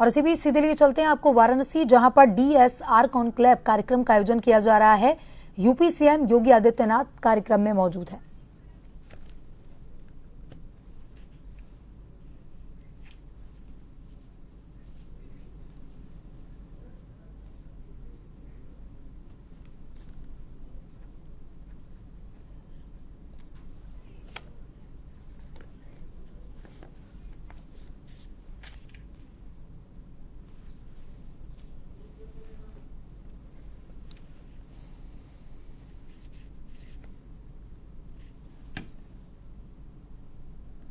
और इसी बीच सीधे लिए चलते हैं आपको वाराणसी, जहां पर DSR कॉन्क्लेव कार्यक्रम का आयोजन किया जा रहा है। यूपी सीएम योगी आदित्यनाथ कार्यक्रम में मौजूद है।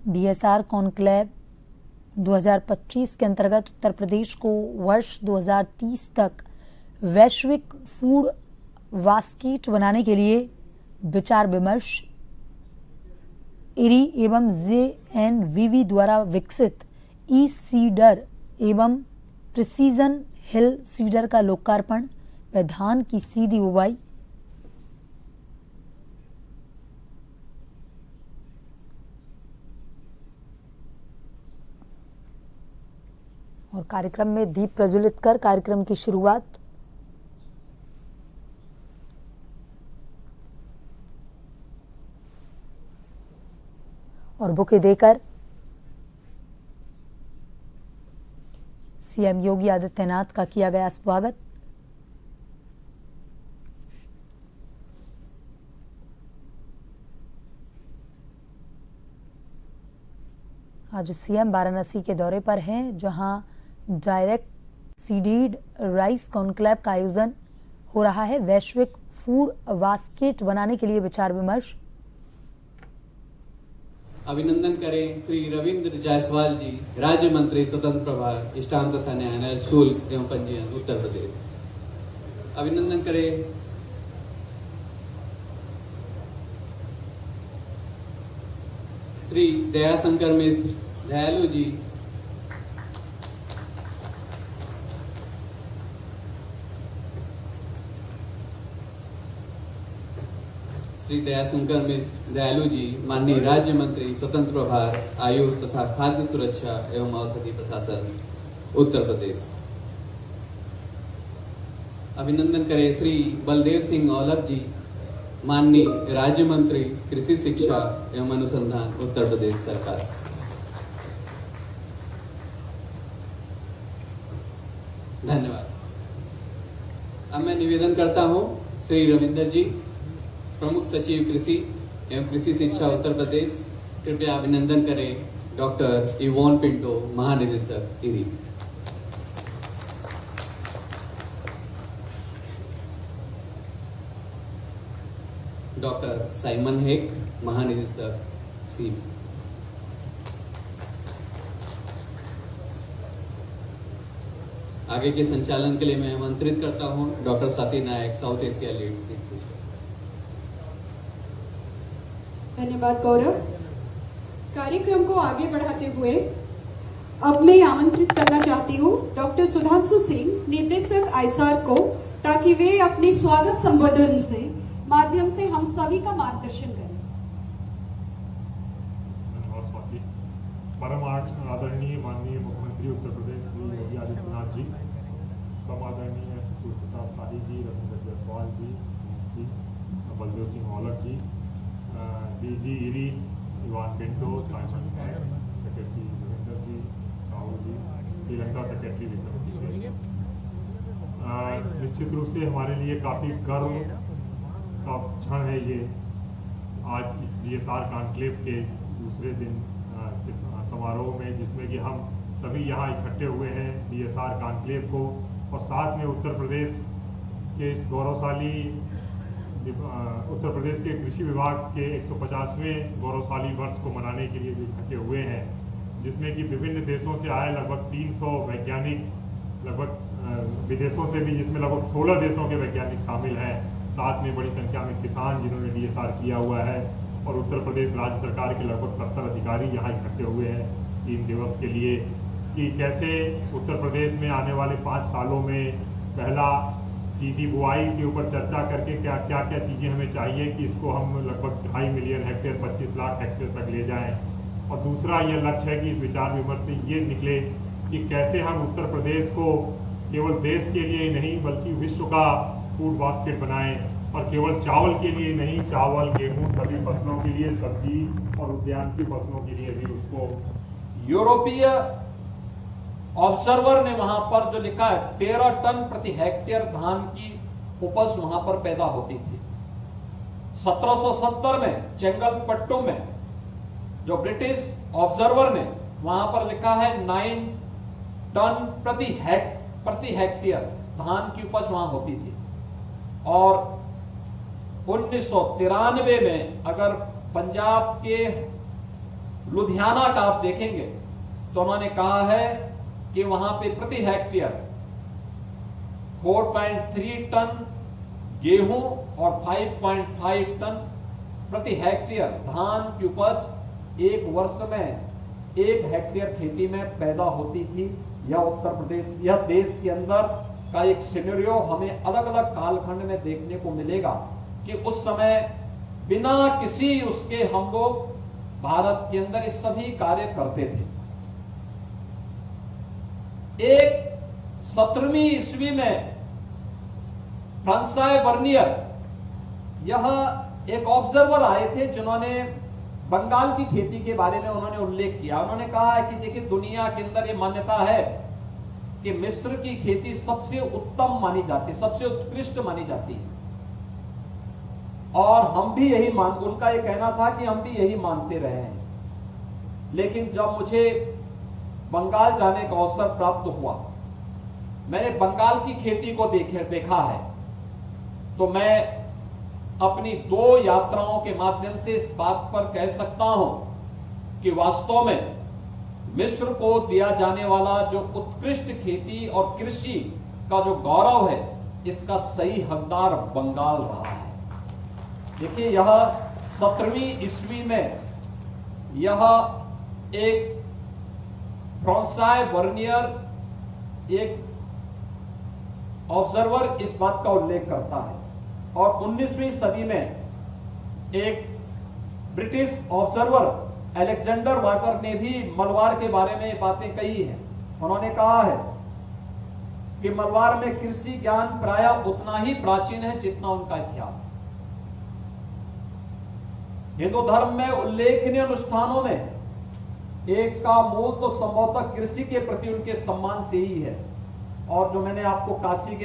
DSR कॉन्क्लेव 2025 के अंतर्गत उत्तर प्रदेश को वर्ष 2030 तक वैश्विक फूड बास्केट बनाने के लिए विचार विमर्श। इरी एवं JNVV द्वारा विकसित ई-सीडर एवं प्रिसीजन हिल सीडर का लोकार्पण व धान की सीधी बुवाई। और कार्यक्रम में दीप प्रज्वलित कर कार्यक्रम की शुरुआत। और बुके देकर सीएम योगी आदित्यनाथ का किया गया स्वागत। आज सीएम वाराणसी के दौरे पर हैं, जहां डायरेक्ट सीडेड राइस कॉन्क्लेव का आयोजन हो रहा है। वैश्विक फूड बास्केट बनाने के लिए विचार विमर्श। अभिनंदन करें श्री रविंद्र जायसवाल जी, राज्य मंत्री स्वतंत्र प्रभार स्टाम्प तथा न्यायालय शुल्क एवं पंजीयन उत्तर प्रदेश। अभिनंदन करें श्री दयाशंकर मिश्र दयालु जी, श्री दयाशंकर मिश्र दयालु जी, माननीय राज्य मंत्री स्वतंत्र प्रभार आयुष तथा खाद्य सुरक्षा एवं औषधि प्रशासन उत्तर प्रदेश। अभिनंदन करें श्री बलदेव सिंह औलख जी, माननीय राज्य मंत्री कृषि शिक्षा एवं अनुसंधान उत्तर प्रदेश सरकार। धन्यवाद। अब मैं निवेदन करता हूं श्री रविंदर जी, प्रमुख सचिव कृषि एवं कृषि शिक्षा उत्तर प्रदेश, कृपया अभिनंदन करें डॉक्टर इवोन पिंटो, महानिदेशक इरी। डॉक्टर साइमन हेक, महानिदेशक सी। आगे के संचालन के लिए मैं आमंत्रित करता हूं डॉक्टर स्वाति नायक, साउथ एशिया लीड सिस्टम। धन्यवाद गौरव। कार्यक्रम को आगे बढ़ाते हुए अब मैं आमंत्रित करना चाहती हूँ डॉक्टर सुधांशु सिंह, निर्देशक आईसार को, ताकि वे अपने स्वागत संबोधन से माध्यम से हम सभी का मार्गदर्शन करें। धन्यवाद स्वाति। परम आदरणीय माननीय मुख्यमंत्री उत्तर प्रदेश श्री योगी आदित्यनाथ जी, सम आदरणीय सुष्मिता शाही जी, रविंद्र जायसवाल जी, बलदेव सिंह औलख जी, DG eri Ivan Pinto, Simon हेक, सेक्रेटरी रविंदर जी, साहू जी, श्रीलंका सेक्रेटरी विक्रम सिंह जी। निश्चित रूप से हमारे लिए काफ़ी गर्व का क्षण है ये, आज इस DSR कॉन्क्लेव के दूसरे दिन इसके समारोह में, जिसमें कि हम सभी यहाँ इकट्ठे हुए हैं DSR कॉन्क्लेव को, और साथ में उत्तर प्रदेश के इस गौरवशाली उत्तर प्रदेश के कृषि विभाग के 150वें गौरवशाली वर्ष को मनाने के लिए भी इकट्ठे हुए हैं, जिसमें कि विभिन्न देशों से आए लगभग 300 वैज्ञानिक, लगभग विदेशों से भी, जिसमें लगभग 16 देशों के वैज्ञानिक शामिल हैं, साथ में बड़ी संख्या में किसान जिन्होंने DSR किया हुआ है, और उत्तर प्रदेश राज्य सरकार के लगभग 70 अधिकारी यहाँ इकट्ठे हुए हैं 3 दिवस के लिए, कि कैसे उत्तर प्रदेश में आने वाले 5 सालों में पहला सीधी बुआई के ऊपर चर्चा करके क्या क्या चीज़ें हमें चाहिए कि इसको हम लगभग 2.5 मिलियन हेक्टेयर 25 लाख हेक्टेयर तक ले जाएं, और दूसरा ये लक्ष्य है कि इस विचार विमर्श से ये निकले कि कैसे हम उत्तर प्रदेश को केवल देश के लिए ही नहीं बल्कि विश्व का फूड बास्केट बनाएं, और केवल चावल के लिए नहीं, चावल, गेहूं, सभी फसलों के लिए, सब्जी और उद्यान की फसलों के लिए भी उसको। यूरोपीय ऑब्जर्वर ने वहां पर जो लिखा है 13 टन प्रति हेक्टेयर धान की उपज वहां पर पैदा होती थी। 1770 में चेंगलपट्टू में जो ब्रिटिश ऑब्जर्वर ने वहां पर लिखा है 9 टन प्रति हेक्टेयर धान की उपज वहां होती थी। और 1993 में अगर पंजाब के लुधियाना का आप देखेंगे तो उन्होंने कहा है कि वहां पे प्रति हेक्टेयर 4.3 टन गेहूं और 5.5 टन प्रति हेक्टेयर धान की उपज एक वर्ष में 1 हेक्टेयर खेती में पैदा होती थी। यह उत्तर प्रदेश, यह देश के अंदर का एक सिनेरियो हमें अलग अलग कालखंड में देखने को मिलेगा कि उस समय बिना किसी उसके हम लोग भारत के अंदर इस सभी कार्य करते थे। एक 17वीं ईस्वी में फ्रांसाय वर्नियर, यह एक ऑब्जर्वर आए थे जिन्होंने बंगाल की खेती के बारे में उन्होंने उल्लेख किया। उन्होंने कहा है कि देखिए दुनिया के अंदर ये मान्यता है कि मिस्र की खेती सबसे उत्तम मानी जाती है, सबसे उत्कृष्ट मानी जाती है, और हम भी यही उनका ये कहना था कि हम भी यही मानते रहे हैं। लेकिन जब मुझे बंगाल जाने का अवसर प्राप्त हुआ, मैंने बंगाल की खेती को देखा है, तो मैं अपनी 2 यात्राओं के माध्यम से इस बात पर कह सकता हूं कि वास्तव में मिस्र को दिया जाने वाला जो उत्कृष्ट खेती और कृषि का जो गौरव है, इसका सही हकदार बंगाल रहा है। देखिए यह 17वीं ईस्वी में यह एक फ्रांसाय वर्नियर एक ऑब्जर्वर इस बात का उल्लेख करता है। और 19वीं सदी में एक ब्रिटिश ऑब्जर्वर अलेक्जेंडर वाकर ने भी मलबार के बारे में बातें कही हैं। उन्होंने कहा है कि मलबार में कृषि ज्ञान प्रायः उतना ही प्राचीन है जितना उनका इतिहास। हिंदू धर्म में उल्लेखनीय अनुष्ठानों में एक का मूल तो संभवतः कृषि के प्रति उनके सम्मान से ही है। और जो मैंने आपको काशी के